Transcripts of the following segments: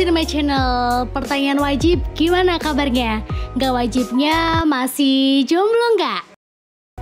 Cinema Channel. Pertanyaan wajib, gimana kabarnya? Gak wajibnya masih jomblo nggak?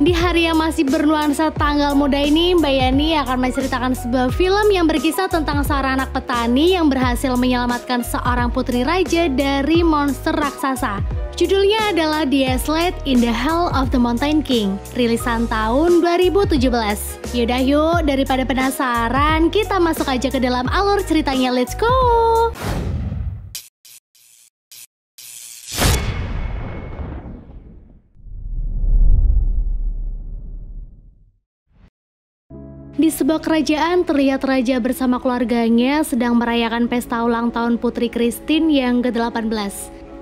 Di hari yang masih bernuansa tanggal muda ini, Mbak Yani akan menceritakan sebuah film yang berkisah tentang seorang anak petani yang berhasil menyelamatkan seorang putri raja dari monster raksasa. Judulnya adalah The Slate in the Hell of the Mountain King, rilisan tahun 2017. Yaudah yuk, daripada penasaran, kita masuk aja ke dalam alur ceritanya, let's go! Di sebuah kerajaan, terlihat raja bersama keluarganya sedang merayakan pesta ulang tahun putri Christine yang ke-18.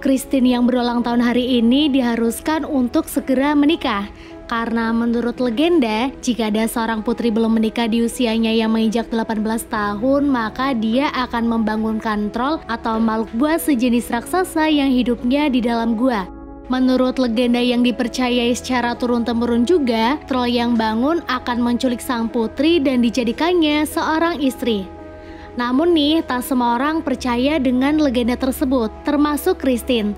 Christine yang berulang tahun hari ini diharuskan untuk segera menikah. Karena menurut legenda, jika ada seorang putri belum menikah di usianya yang menginjak 18 tahun, maka dia akan membangunkan troll atau makhluk buas sejenis raksasa yang hidupnya di dalam gua. Menurut legenda yang dipercayai secara turun-temurun juga, troll yang bangun akan menculik sang putri dan dijadikannya seorang istri. Namun nih, tak semua orang percaya dengan legenda tersebut, termasuk Christine.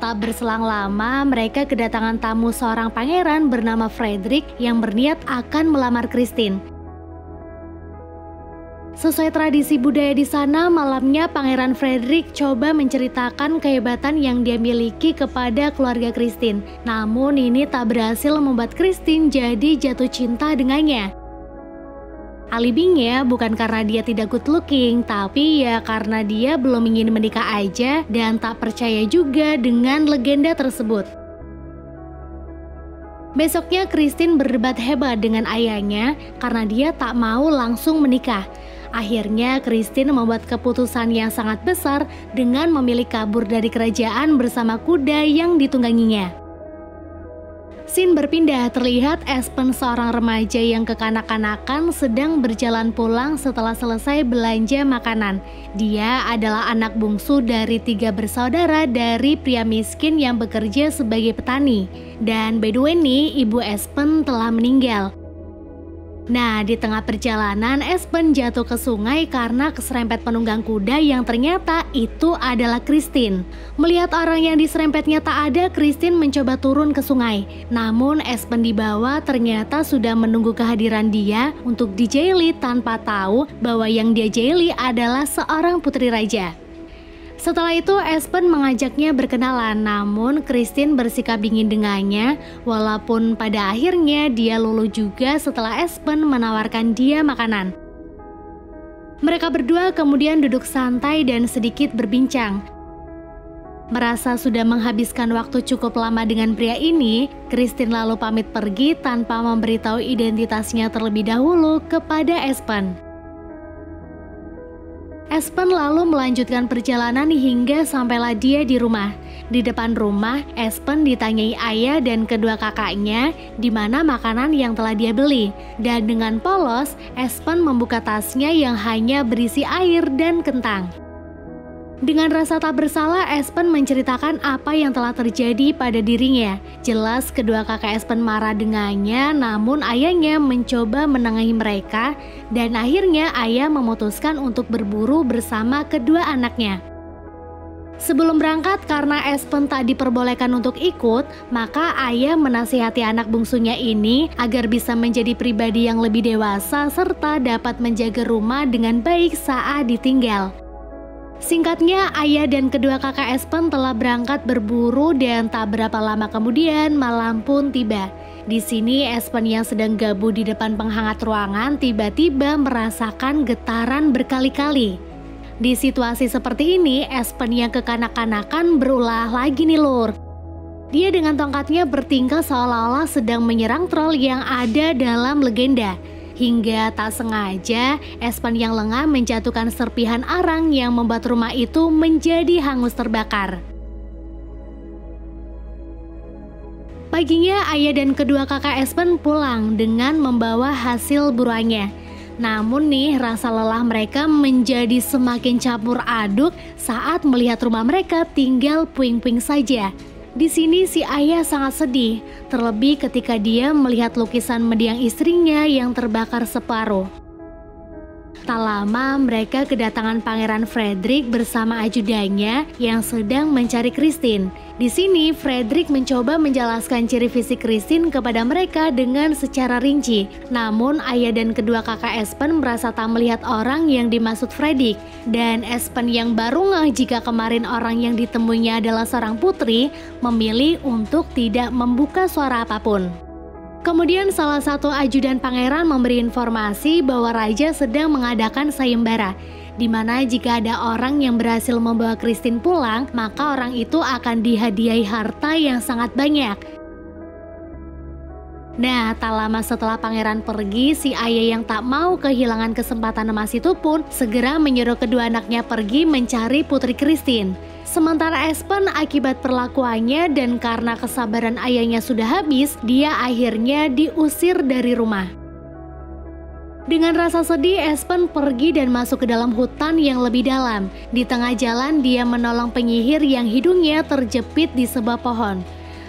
Tak berselang lama, mereka kedatangan tamu seorang pangeran bernama Frederick yang berniat akan melamar Christine. Sesuai tradisi budaya di sana, malamnya Pangeran Frederick coba menceritakan kehebatan yang dia miliki kepada keluarga Christine. Namun ini tak berhasil membuat Christine jadi jatuh cinta dengannya. Alibinya bukan karena dia tidak good looking, tapi ya karena dia belum ingin menikah aja dan tak percaya juga dengan legenda tersebut. Besoknya Christine berdebat hebat dengan ayahnya karena dia tak mau langsung menikah. Akhirnya Christine membuat keputusan yang sangat besar dengan memilih kabur dari kerajaan bersama kuda yang ditungganginya. Scene berpindah, terlihat Espen, seorang remaja yang kekanak-kanakan, sedang berjalan pulang setelah selesai belanja makanan. Dia adalah anak bungsu dari 3 bersaudara dari pria miskin yang bekerja sebagai petani. Dan by the way nih, ibu Espen telah meninggal. Nah, di tengah perjalanan, Espen jatuh ke sungai karena keserempet penunggang kuda yang ternyata itu adalah Christine. Melihat orang yang diserempetnya tak ada, Christine mencoba turun ke sungai. Namun Espen di bawah ternyata sudah menunggu kehadiran dia untuk dijaili tanpa tahu bahwa yang dia jaili adalah seorang putri raja. Setelah itu Espen mengajaknya berkenalan, namun Christine bersikap dingin dengannya, walaupun pada akhirnya dia luluh juga setelah Espen menawarkan dia makanan. Mereka berdua kemudian duduk santai dan sedikit berbincang. Merasa sudah menghabiskan waktu cukup lama dengan pria ini, Christine lalu pamit pergi tanpa memberitahu identitasnya terlebih dahulu kepada Espen. Espen lalu melanjutkan perjalanan hingga sampailah dia di rumah. Di depan rumah, Espen ditanyai ayah dan kedua kakaknya di mana makanan yang telah dia beli. Dan dengan polos, Espen membuka tasnya yang hanya berisi air dan kentang. Dengan rasa tak bersalah, Espen menceritakan apa yang telah terjadi pada dirinya. Jelas kedua kakak Espen marah dengannya, namun ayahnya mencoba menengahi mereka dan akhirnya ayah memutuskan untuk berburu bersama kedua anaknya. Sebelum berangkat, karena Espen tak diperbolehkan untuk ikut, maka ayah menasihati anak bungsunya ini agar bisa menjadi pribadi yang lebih dewasa serta dapat menjaga rumah dengan baik saat ditinggal. Singkatnya, ayah dan kedua kakak Espen telah berangkat berburu dan tak berapa lama kemudian malam pun tiba. Di sini Espen yang sedang gabung di depan penghangat ruangan tiba-tiba merasakan getaran berkali-kali. Di situasi seperti ini, Espen yang kekanak-kanakan berulah lagi nih lur. Dia dengan tongkatnya bertingkah seolah-olah sedang menyerang troll yang ada dalam legenda. Hingga tak sengaja, Espen yang lengah menjatuhkan serpihan arang yang membuat rumah itu menjadi hangus terbakar. Paginya, ayah dan kedua kakak Espen pulang dengan membawa hasil buruannya. Namun nih, rasa lelah mereka menjadi semakin campur aduk saat melihat rumah mereka tinggal puing-puing saja. Di sini si ayah sangat sedih, terlebih ketika dia melihat lukisan mendiang istrinya yang terbakar separuh. Tak lama mereka kedatangan Pangeran Frederick bersama ajudannya yang sedang mencari Christine. Di sini Frederick mencoba menjelaskan ciri fisik Christine kepada mereka dengan secara rinci. Namun ayah dan kedua kakak Espen merasa tak melihat orang yang dimaksud Frederick. Dan Espen yang baru ngeh jika kemarin orang yang ditemuinya adalah seorang putri, memilih untuk tidak membuka suara apapun. Kemudian salah satu ajudan pangeran memberi informasi bahwa raja sedang mengadakan sayembara, di mana jika ada orang yang berhasil membawa Christine pulang, maka orang itu akan dihadiahi harta yang sangat banyak. Nah, tak lama setelah pangeran pergi, si ayah yang tak mau kehilangan kesempatan emas itu pun segera menyuruh kedua anaknya pergi mencari putri Christine. Sementara Espen akibat perlakuannya dan karena kesabaran ayahnya sudah habis, dia akhirnya diusir dari rumah. Dengan rasa sedih, Espen pergi dan masuk ke dalam hutan yang lebih dalam. Di tengah jalan, dia menolong penyihir yang hidungnya terjepit di sebuah pohon.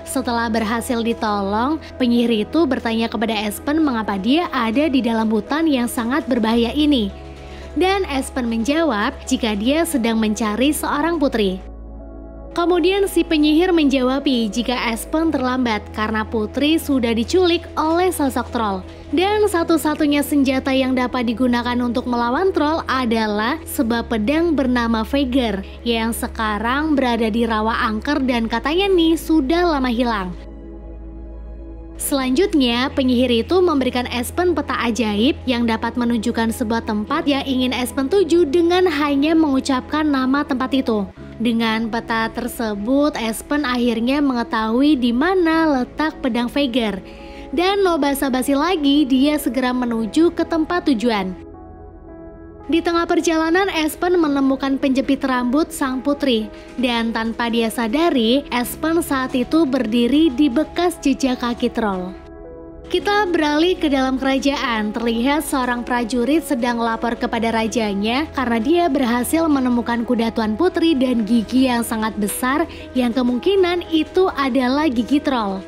Setelah berhasil ditolong, penyihir itu bertanya kepada Espen mengapa dia ada di dalam hutan yang sangat berbahaya ini. Dan Espen menjawab jika dia sedang mencari seorang putri. Kemudian si penyihir menjawabi jika Espen terlambat karena putri sudah diculik oleh sosok troll. Dan satu-satunya senjata yang dapat digunakan untuk melawan troll adalah sebuah pedang bernama Veigar yang sekarang berada di rawa angker dan katanya nih sudah lama hilang. Selanjutnya, penyihir itu memberikan Espen peta ajaib yang dapat menunjukkan sebuah tempat yang ingin Espen tuju dengan hanya mengucapkan nama tempat itu. Dengan peta tersebut, Espen akhirnya mengetahui di mana letak pedang Veigar. Dan no basa-basi lagi, dia segera menuju ke tempat tujuan. Di tengah perjalanan, Espen menemukan penjepit rambut sang putri. Dan tanpa dia sadari, Espen saat itu berdiri di bekas jejak kaki troll. Kita beralih ke dalam kerajaan. Terlihat seorang prajurit sedang lapor kepada rajanya karena dia berhasil menemukan kuda Tuan Putri dan gigi yang sangat besar yang kemungkinan itu adalah gigi troll.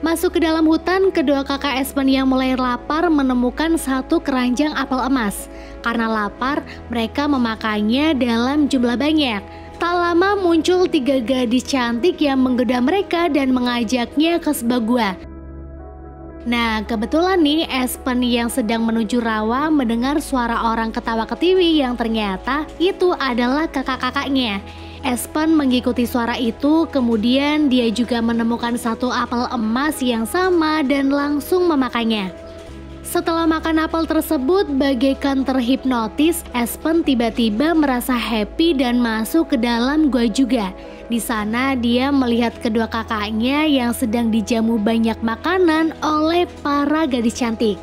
Masuk ke dalam hutan, kedua kakak Espen yang mulai lapar menemukan satu keranjang apel emas. Karena lapar, mereka memakannya dalam jumlah banyak. Tak lama muncul 3 gadis cantik yang menggoda mereka dan mengajaknya ke sebuah gua. Nah, kebetulan nih Espen yang sedang menuju rawa mendengar suara orang ketawa ketiwi yang ternyata itu adalah kakak-kakaknya. Espen mengikuti suara itu, kemudian dia juga menemukan satu apel emas yang sama dan langsung memakannya. Setelah makan apel tersebut, bagaikan terhipnotis, Espen tiba-tiba merasa happy dan masuk ke dalam gua juga. Di sana dia melihat kedua kakaknya yang sedang dijamu banyak makanan oleh para gadis cantik.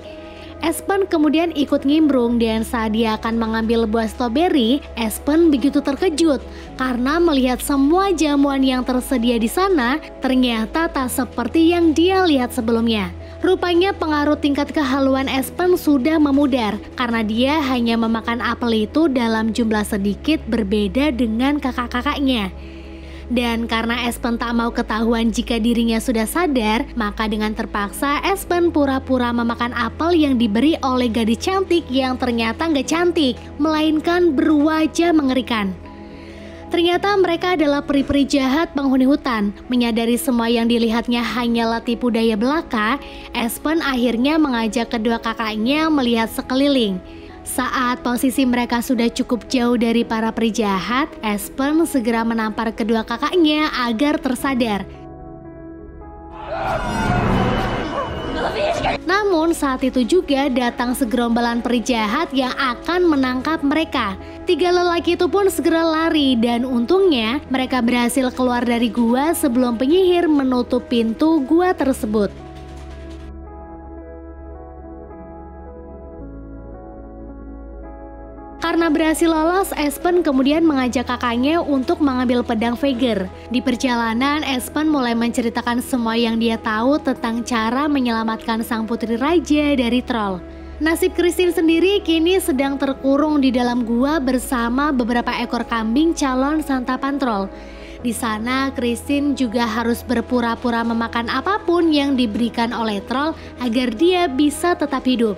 Espen kemudian ikut ngimbrung dan saat dia akan mengambil buah stroberi, Espen begitu terkejut karena melihat semua jamuan yang tersedia di sana ternyata tak seperti yang dia lihat sebelumnya. Rupanya pengaruh tingkat kehaluan Espen sudah memudar karena dia hanya memakan apel itu dalam jumlah sedikit berbeda dengan kakak-kakaknya. Dan karena Espen tak mau ketahuan jika dirinya sudah sadar, maka dengan terpaksa Espen pura-pura memakan apel yang diberi oleh gadis cantik yang ternyata nggak cantik, melainkan berwajah mengerikan. Ternyata mereka adalah peri-peri jahat penghuni hutan. Menyadari semua yang dilihatnya hanyalah tipu daya belaka, Espen akhirnya mengajak kedua kakaknya melihat sekeliling. Saat posisi mereka sudah cukup jauh dari para peri jahat, Espen segera menampar kedua kakaknya agar tersadar. Namun saat itu juga datang segerombolan peri jahat yang akan menangkap mereka. 3 lelaki itu pun segera lari dan untungnya mereka berhasil keluar dari gua sebelum penyihir menutup pintu gua tersebut. Karena berhasil lolos, Espen kemudian mengajak kakaknya untuk mengambil pedang Veigar. Di perjalanan, Espen mulai menceritakan semua yang dia tahu tentang cara menyelamatkan sang putri raja dari troll. Nasib Christine sendiri kini sedang terkurung di dalam gua bersama beberapa ekor kambing calon santapan troll. Di sana, Christine juga harus berpura-pura memakan apapun yang diberikan oleh troll agar dia bisa tetap hidup.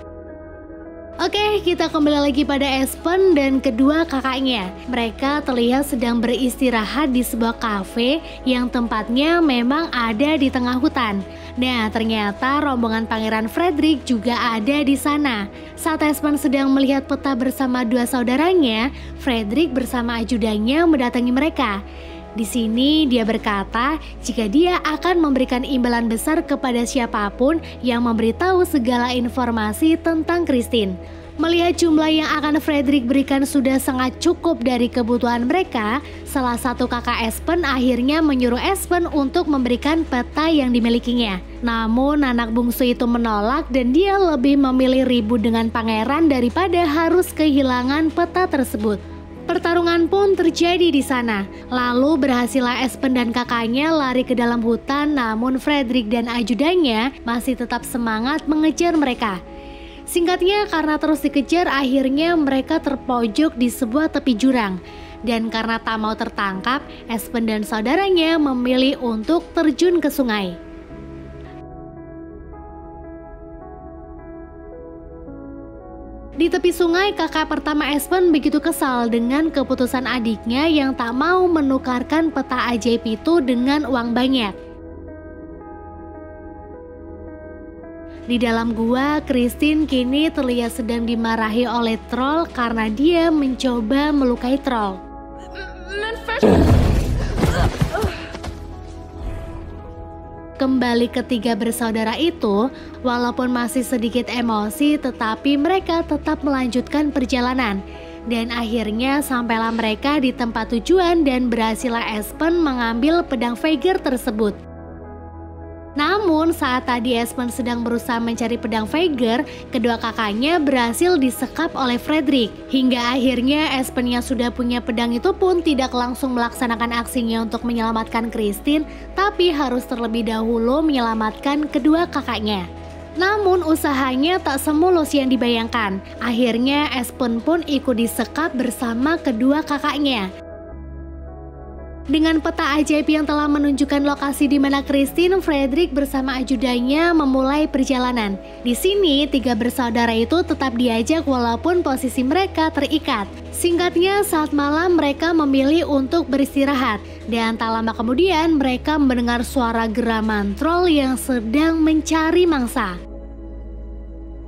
Oke, kita kembali lagi pada Espen dan kedua kakaknya. Mereka terlihat sedang beristirahat di sebuah kafe yang tempatnya memang ada di tengah hutan. Nah, ternyata rombongan Pangeran Frederick juga ada di sana. Saat Espen sedang melihat peta bersama dua saudaranya, Frederick bersama ajudannya mendatangi mereka. Di sini dia berkata jika dia akan memberikan imbalan besar kepada siapapun yang memberitahu segala informasi tentang Christine. Melihat jumlah yang akan Frederick berikan sudah sangat cukup dari kebutuhan mereka, salah satu kakak Espen akhirnya menyuruh Espen untuk memberikan peta yang dimilikinya. Namun anak bungsu itu menolak dan dia lebih memilih ribut dengan pangeran daripada harus kehilangan peta tersebut. Pertarungan pun terjadi di sana. Lalu berhasillah Espen dan kakaknya lari ke dalam hutan, namun Frederick dan ajudannya masih tetap semangat mengejar mereka. Singkatnya, karena terus dikejar, akhirnya mereka terpojok di sebuah tepi jurang. Dan karena tak mau tertangkap, Espen dan saudaranya memilih untuk terjun ke sungai. Di tepi sungai, kakak pertama Espen begitu kesal dengan keputusan adiknya yang tak mau menukarkan peta ajaib itu dengan uang banyak. Di dalam gua, Christine kini terlihat sedang dimarahi oleh troll karena dia mencoba melukai troll. Kembali ketiga bersaudara itu, walaupun masih sedikit emosi, tetapi mereka tetap melanjutkan perjalanan. Dan akhirnya sampailah mereka di tempat tujuan dan berhasillah Espen mengambil pedang Veigar tersebut. Namun saat tadi Espen sedang berusaha mencari pedang Veigar, kedua kakaknya berhasil disekap oleh Frederick. Hingga akhirnya Espen yang sudah punya pedang itu pun tidak langsung melaksanakan aksinya untuk menyelamatkan Christine, tapi harus terlebih dahulu menyelamatkan kedua kakaknya. Namun usahanya tak semulus yang dibayangkan. Akhirnya Espen pun ikut disekap bersama kedua kakaknya. Dengan peta ajaib yang telah menunjukkan lokasi di mana Christine, Frederick bersama ajudannya memulai perjalanan. Di sini, tiga bersaudara itu tetap diajak walaupun posisi mereka terikat. Singkatnya, saat malam mereka memilih untuk beristirahat. Dan tak lama kemudian mereka mendengar suara geraman troll yang sedang mencari mangsa.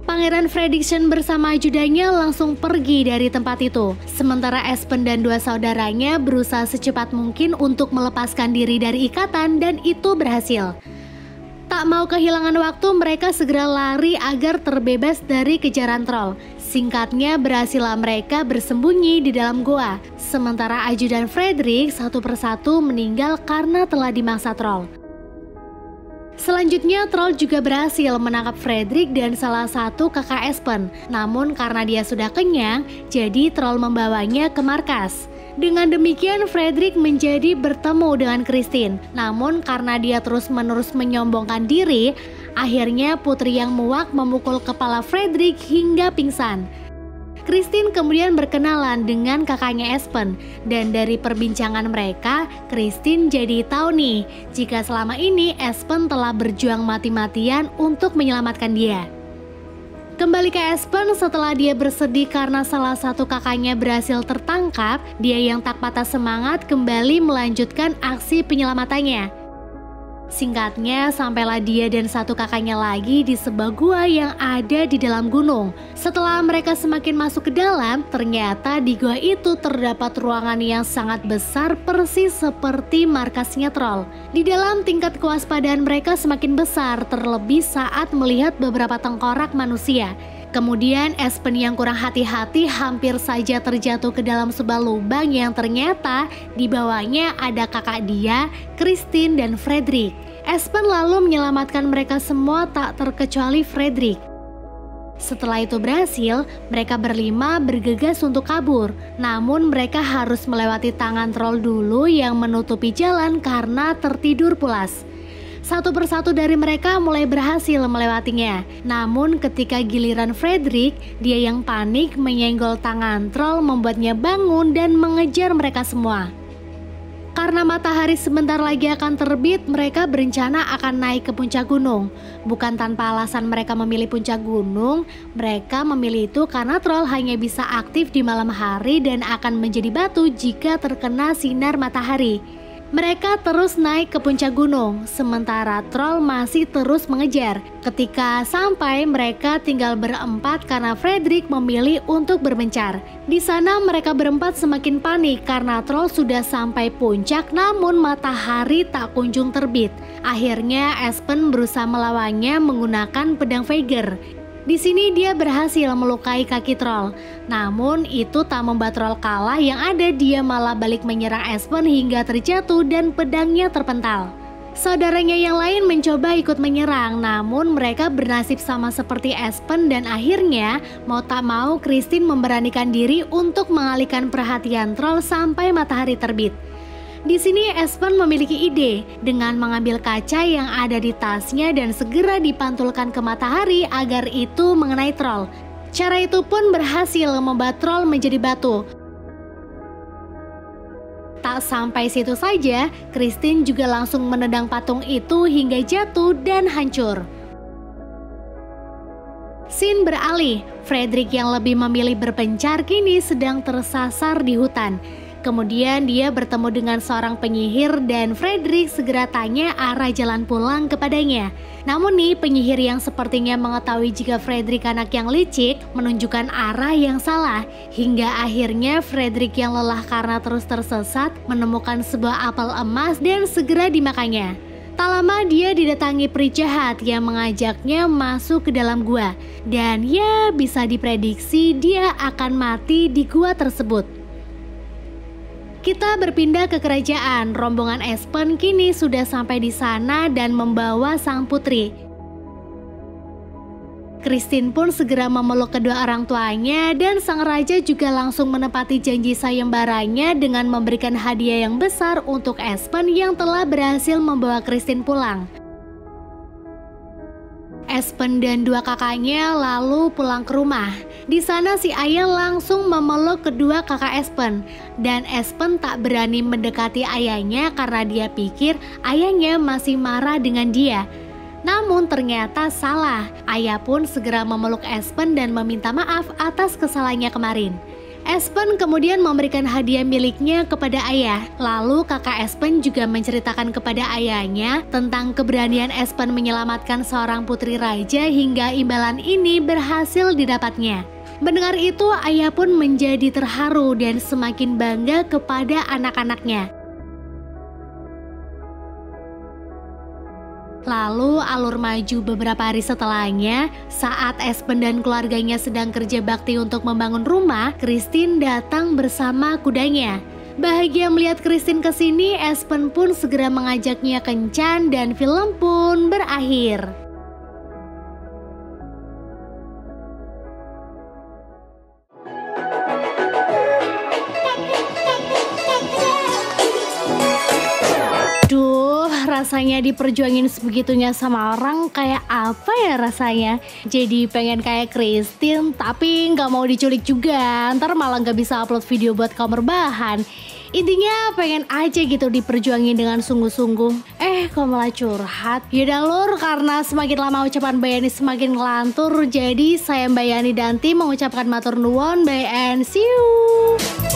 Pangeran Fredrickson bersama ajudannya langsung pergi dari tempat itu. Sementara Espen dan dua saudaranya berusaha secepat mungkin untuk melepaskan diri dari ikatan dan itu berhasil. Tak mau kehilangan waktu, mereka segera lari agar terbebas dari kejaran troll. Singkatnya, berhasillah mereka bersembunyi di dalam goa. Sementara ajudan Frederick satu persatu meninggal karena telah dimangsa troll. Selanjutnya, troll juga berhasil menangkap Frederick dan salah satu kakak Espen. Namun karena dia sudah kenyang, jadi troll membawanya ke markas. Dengan demikian, Frederick menjadi bertemu dengan Christine. Namun karena dia terus-menerus menyombongkan diri, akhirnya putri yang muak memukul kepala Frederick hingga pingsan. Christine kemudian berkenalan dengan kakaknya Espen, dan dari perbincangan mereka, Christine jadi tahu nih jika selama ini Espen telah berjuang mati-matian untuk menyelamatkan dia. Kembali ke Espen, setelah dia bersedih karena salah satu kakaknya berhasil tertangkap, dia yang tak patah semangat kembali melanjutkan aksi penyelamatannya. Singkatnya, sampailah dia dan satu kakaknya lagi di sebuah gua yang ada di dalam gunung. Setelah mereka semakin masuk ke dalam, ternyata di gua itu terdapat ruangan yang sangat besar persis seperti markasnya troll. Di dalam, tingkat kewaspadaan mereka semakin besar, terlebih saat melihat beberapa tengkorak manusia. Kemudian Espen yang kurang hati-hati hampir saja terjatuh ke dalam sebuah lubang yang ternyata di bawahnya ada kakak dia, Christine dan Frederick. Espen lalu menyelamatkan mereka semua tak terkecuali Frederick. Setelah itu berhasil, mereka berlima bergegas untuk kabur. Namun mereka harus melewati tangan troll dulu yang menutupi jalan karena tertidur pulas. Satu persatu dari mereka mulai berhasil melewatinya. Namun ketika giliran Frederick, dia yang panik menyenggol tangan troll membuatnya bangun dan mengejar mereka semua. Karena matahari sebentar lagi akan terbit, mereka berencana akan naik ke puncak gunung. Bukan tanpa alasan mereka memilih puncak gunung, mereka memilih itu karena troll hanya bisa aktif di malam hari dan akan menjadi batu jika terkena sinar matahari. Mereka terus naik ke puncak gunung, sementara troll masih terus mengejar. Ketika sampai, mereka tinggal berempat karena Frederick memilih untuk berbencar. Di sana mereka berempat semakin panik karena troll sudah sampai puncak namun matahari tak kunjung terbit. Akhirnya Espen berusaha melawannya menggunakan pedang Veigar. Di sini dia berhasil melukai kaki troll. Namun itu tak membuat troll kalah, yang ada dia malah balik menyerang Espen hingga terjatuh dan pedangnya terpental. Saudaranya yang lain mencoba ikut menyerang, namun mereka bernasib sama seperti Espen dan akhirnya mau tak mau Christine memberanikan diri untuk mengalihkan perhatian troll sampai matahari terbit. Di sini Espen memiliki ide dengan mengambil kaca yang ada di tasnya dan segera dipantulkan ke matahari agar itu mengenai troll. Cara itu pun berhasil membuat troll menjadi batu. Tak sampai situ saja, Christine juga langsung menendang patung itu hingga jatuh dan hancur. Scene beralih, Frederick yang lebih memilih berpencar kini sedang tersasar di hutan. Kemudian dia bertemu dengan seorang penyihir dan Frederick segera tanya arah jalan pulang kepadanya. Namun nih, penyihir yang sepertinya mengetahui jika Frederick anak yang licik menunjukkan arah yang salah. Hingga akhirnya Frederick yang lelah karena terus tersesat menemukan sebuah apel emas dan segera dimakannya. Tak lama dia didatangi peri jahat yang mengajaknya masuk ke dalam gua. Dan ya, bisa diprediksi dia akan mati di gua tersebut. Kita berpindah ke kerajaan. Rombongan Espen kini sudah sampai di sana dan membawa sang putri. Christine pun segera memeluk kedua orang tuanya dan sang raja juga langsung menepati janji sayembaranya dengan memberikan hadiah yang besar untuk Espen yang telah berhasil membawa Christine pulang. Espen dan dua kakaknya lalu pulang ke rumah. Di sana si ayah langsung memeluk kedua kakak Espen. Dan Espen tak berani mendekati ayahnya karena dia pikir ayahnya masih marah dengan dia. Namun ternyata salah. Ayah pun segera memeluk Espen dan meminta maaf atas kesalahannya kemarin. Espen kemudian memberikan hadiah miliknya kepada ayah. Lalu kakak Espen juga menceritakan kepada ayahnya tentang keberanian Espen menyelamatkan seorang putri raja hingga imbalan ini berhasil didapatnya. Mendengar itu, ayah pun menjadi terharu dan semakin bangga kepada anak-anaknya. Lalu alur maju beberapa hari setelahnya, saat Espen dan keluarganya sedang kerja bakti untuk membangun rumah, Christine datang bersama kudanya. Bahagia melihat Christine kesini, Espen pun segera mengajaknya kencan dan film pun berakhir. Rasanya diperjuangin sebegitunya sama orang, kayak apa ya rasanya? Jadi pengen kayak Christine tapi nggak mau diculik juga, ntar malah nggak bisa upload video buat kamu rebahan. Intinya pengen aja gitu diperjuangin dengan sungguh-sungguh. Kok malah curhat? Yaudah lur, karena semakin lama ucapan Mbak Yani semakin ngelantur, jadi saya Mbak Yani Danti mengucapkan matur nuwun, bye and see you.